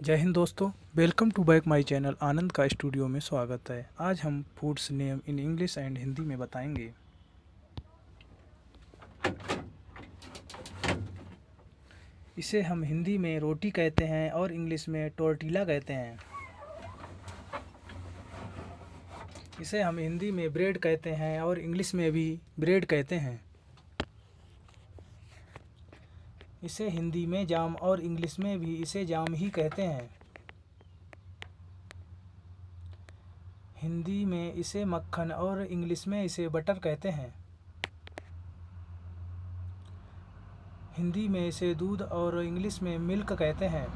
जय हिंद दोस्तों। Welcome to back my channel. Anand का स्टूडियो में स्वागत है। आज हम foods name in English and Hindi में बताएंगे। इसे हम हिंदी में रोटी कहते हैं और इंग्लिश में टोर्टिला कहते हैं। इसे हम हिंदी में ब्रेड कहते हैं और इंग्लिश में भी ब्रेड कहते हैं। इसे हिंदी में जाम और इंग्लिश में भी इसे जाम ही कहते हैं। हिंदी में इसे मक्खन और इंग्लिश में इसे बटर कहते हैं। हिंदी में इसे दूध और इंग्लिश में मिल्क कहते हैं।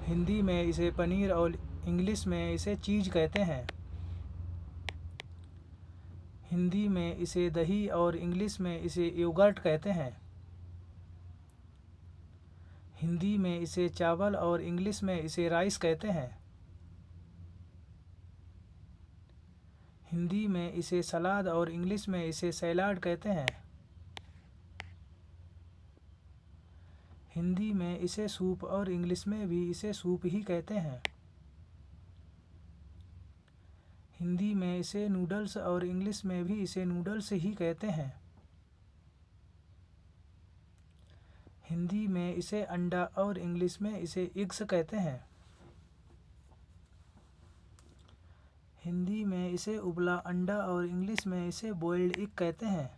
हिंदी में इसे पनीर और इंग्लिश में इसे चीज़ कहते हैं। हिंदी में इसे दही और इंग्लिश में इसे योगर्ट कहते हैं। हिंदी में इसे चावल और इंग्लिश में इसे राइस कहते हैं। हिंदी में इसे सलाद और इंग्लिश में इसे सैलाड कहते हैं। हिंदी में इसे सूप और इंग्लिश में भी इसे सूप ही कहते हैं। हिंदी में इसे नूडल्स और इंग्लिश में भी इसे नूडल्स ही कहते हैं। हिंदी में इसे अंडा और इंग्लिश में इसे एग्स कहते हैं। हिंदी में इसे उबला अंडा और इंग्लिश में इसे बॉइल्ड एग कहते हैं।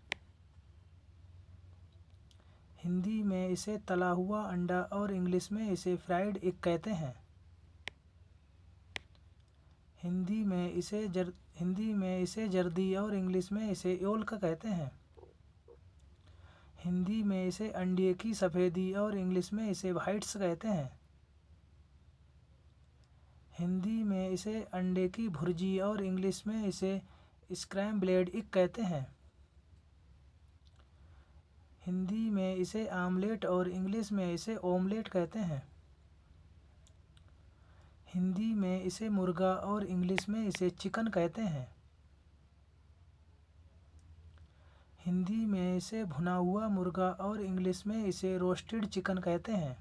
हिंदी में इसे तला हुआ अंडा और इंग्लिश में इसे फ्राइड एग कहते हैं। हिंदी में इसे जर्दी और इंग्लिश में इसे योल्क कहते हैं। हिंदी में इसे अंडे की सफ़ेदी और इंग्लिश में इसे वाइट्स कहते हैं। हिंदी में इसे अंडे की भुर्जी और इंग्लिश में इसे स्क्रैम्बल्ड एग कहते हैं। हिंदी में इसे आमलेट और इंग्लिश में इसे ओमलेट कहते हैं। हिंदी में इसे मुर्गा और इंग्लिश में इसे चिकन कहते हैं। हिंदी में इसे भुना हुआ मुर्गा और इंग्लिश में इसे रोस्टेड चिकन कहते हैं।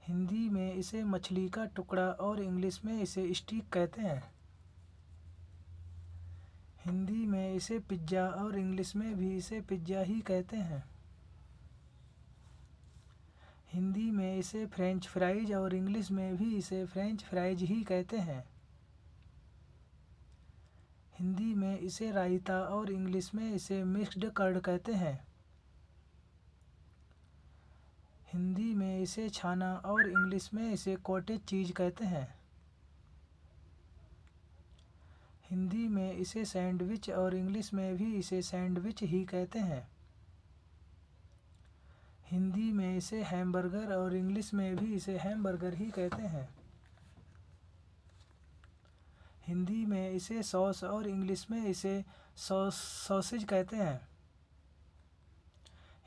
हिंदी में इसे मछली का टुकड़ा और इंग्लिश में इसे स्टीक कहते हैं। हिंदी में इसे पिज्ज़ा और इंग्लिश में भी इसे पिज्ज़ा ही कहते हैं। हिंदी में इसे फ्रेंच फ्राइज और इंग्लिश में भी इसे फ्रेंच फ्राइज ही कहते हैं। हिंदी में इसे रायता और इंग्लिश में इसे मिक्स्ड कर्ड कहते हैं। हिंदी में इसे छाना और इंग्लिश में इसे कॉटेज चीज़ कहते हैं। हिंदी में इसे सैंडविच और इंग्लिश में भी इसे सैंडविच ही कहते हैं। हिंदी में इसे हैमबर्गर और इंग्लिश में भी इसे हैमबर्गर ही कहते हैं। हिंदी में इसे सॉस और इंग्लिश में इसे सॉसेज कहते हैं।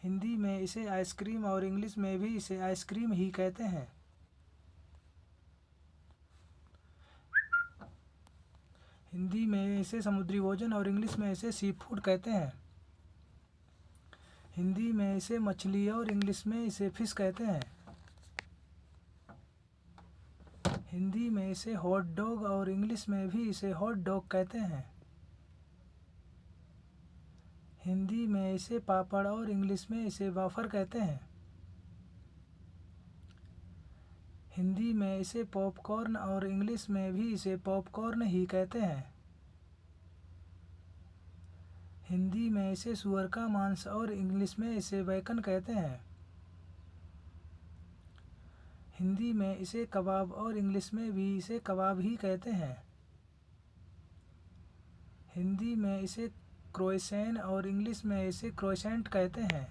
हिंदी में इसे आइसक्रीम और इंग्लिश में भी इसे आइसक्रीम ही कहते हैं। हिंदी में इसे समुद्री भोजन और इंग्लिश में इसे सी फूड कहते हैं। हिंदी में इसे मछली और इंग्लिश में इसे फिश कहते हैं। हिंदी में इसे हॉट डॉग और इंग्लिश में भी इसे हॉट डॉग कहते हैं। हिंदी में इसे पापड़ और इंग्लिश में इसे वाफर कहते हैं। हिंदी में इसे पॉपकॉर्न और इंग्लिश में भी इसे पॉपकॉर्न ही कहते हैं। हिंदी में इसे सुअर का मांस और इंग्लिश में इसे बैकन कहते हैं। हिंदी में इसे कबाब और इंग्लिश में भी इसे कबाब ही कहते हैं। हिंदी में इसे क्रोइसैन और इंग्लिश में इसे क्रोइसेंट कहते हैं।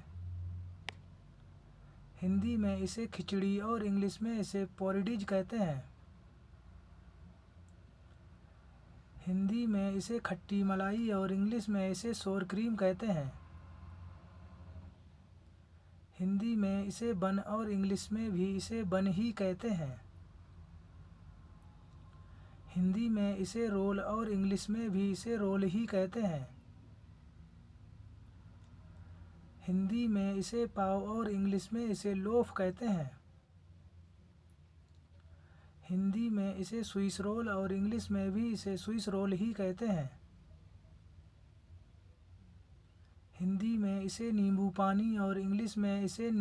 हिंदी में इसे खिचड़ी और इंग्लिश में इसे पोरिडिज कहते हैं। हिंदी में इसे खट्टी मलाई और इंग्लिश में इसे सोर क्रीम कहते हैं। हिंदी में इसे बन और इंग्लिश में भी इसे बन ही कहते हैं। हिंदी में इसे रोल और इंग्लिश में भी इसे रोल ही कहते हैं। हिंदी में इसे पाव और इंग्लिश में इसे लोफ कहते हैं। हिंदी में इसे स्विस रोल और इंग्लिश में भी इसे स्विस रोल ही कहते हैं। हिंदी में इसे नींबू पानी और इंग्लिश में इसे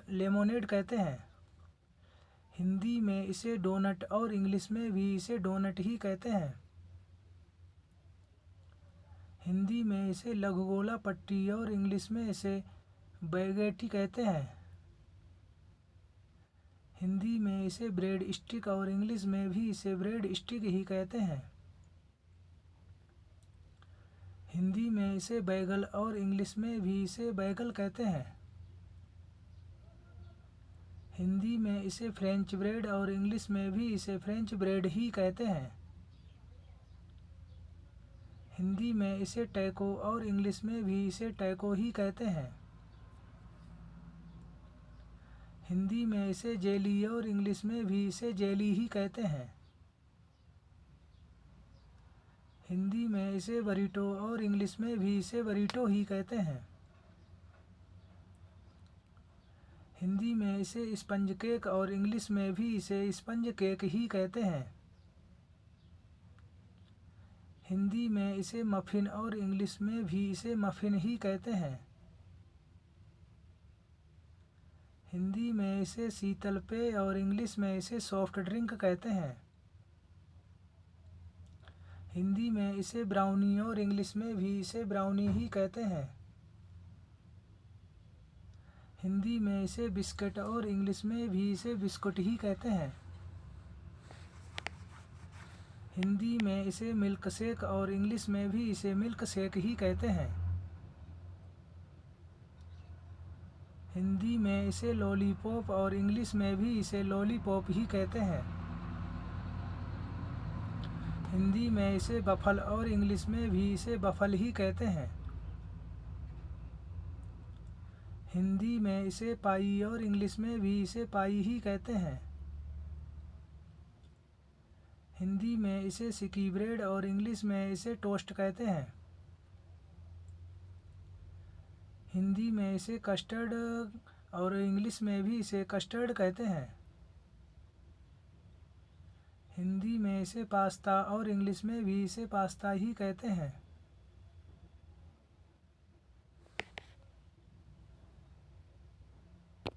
लेमोनेड कहते हैं। हिंदी में इसे डोनट और इंग्लिश में भी इसे डोनट ही कहते हैं। हिंदी में इसे लघु गोला पट्टी और इंग्लिश में इसे बैगेटी कहते हैं। हिंदी में इसे ब्रेड स्टिक और इंग्लिश में भी इसे ब्रेड स्टिक ही कहते हैं। हिंदी में इसे बैगल और इंग्लिश में भी इसे बैगल कहते हैं। हिंदी में इसे फ्रेंच ब्रेड और इंग्लिश में भी इसे फ्रेंच ब्रेड ही कहते हैं। हिंदी में इसे टैको और इंग्लिश में भी इसे टैको ही कहते हैं। हिंदी में इसे जेली और इंग्लिश में भी इसे जेली ही कहते हैं। हिंदी में इसे बरीटो और इंग्लिश में भी इसे बरीटो ही कहते हैं। हिंदी में इसे स्पंज केक और इंग्लिश में भी इसे स्पंज केक ही कहते हैं। हिंदी में इसे मफ़िन और इंग्लिश में भी इसे मफ़िन ही कहते हैं। हिंदी में इसे शीतल पेय और इंग्लिश में इसे सॉफ्ट ड्रिंक कहते हैं। हिंदी में इसे ब्राउनी और इंग्लिश में भी इसे ब्राउनी ही कहते हैं। हिंदी में इसे बिस्किट और इंग्लिश में भी इसे बिस्कुट ही कहते हैं। हिंदी में इसे मिल्क शेक और इंग्लिश में भी इसे मिल्क शेक ही कहते हैं। हिंदी में इसे लॉलीपॉप और इंग्लिश में भी इसे लॉलीपॉप ही कहते हैं। हिंदी में इसे बफल और इंग्लिश में भी इसे बफल ही कहते हैं। हिंदी में इसे पाई और इंग्लिश में भी इसे पाई ही कहते हैं। हिंदी में इसे सिकी ब्रेड और इंग्लिश में इसे टोस्ट कहते हैं। हिंदी में इसे कस्टर्ड और इंग्लिश में भी इसे कस्टर्ड कहते हैं। हिंदी में इसे पास्ता और इंग्लिश में भी इसे पास्ता ही कहते हैं।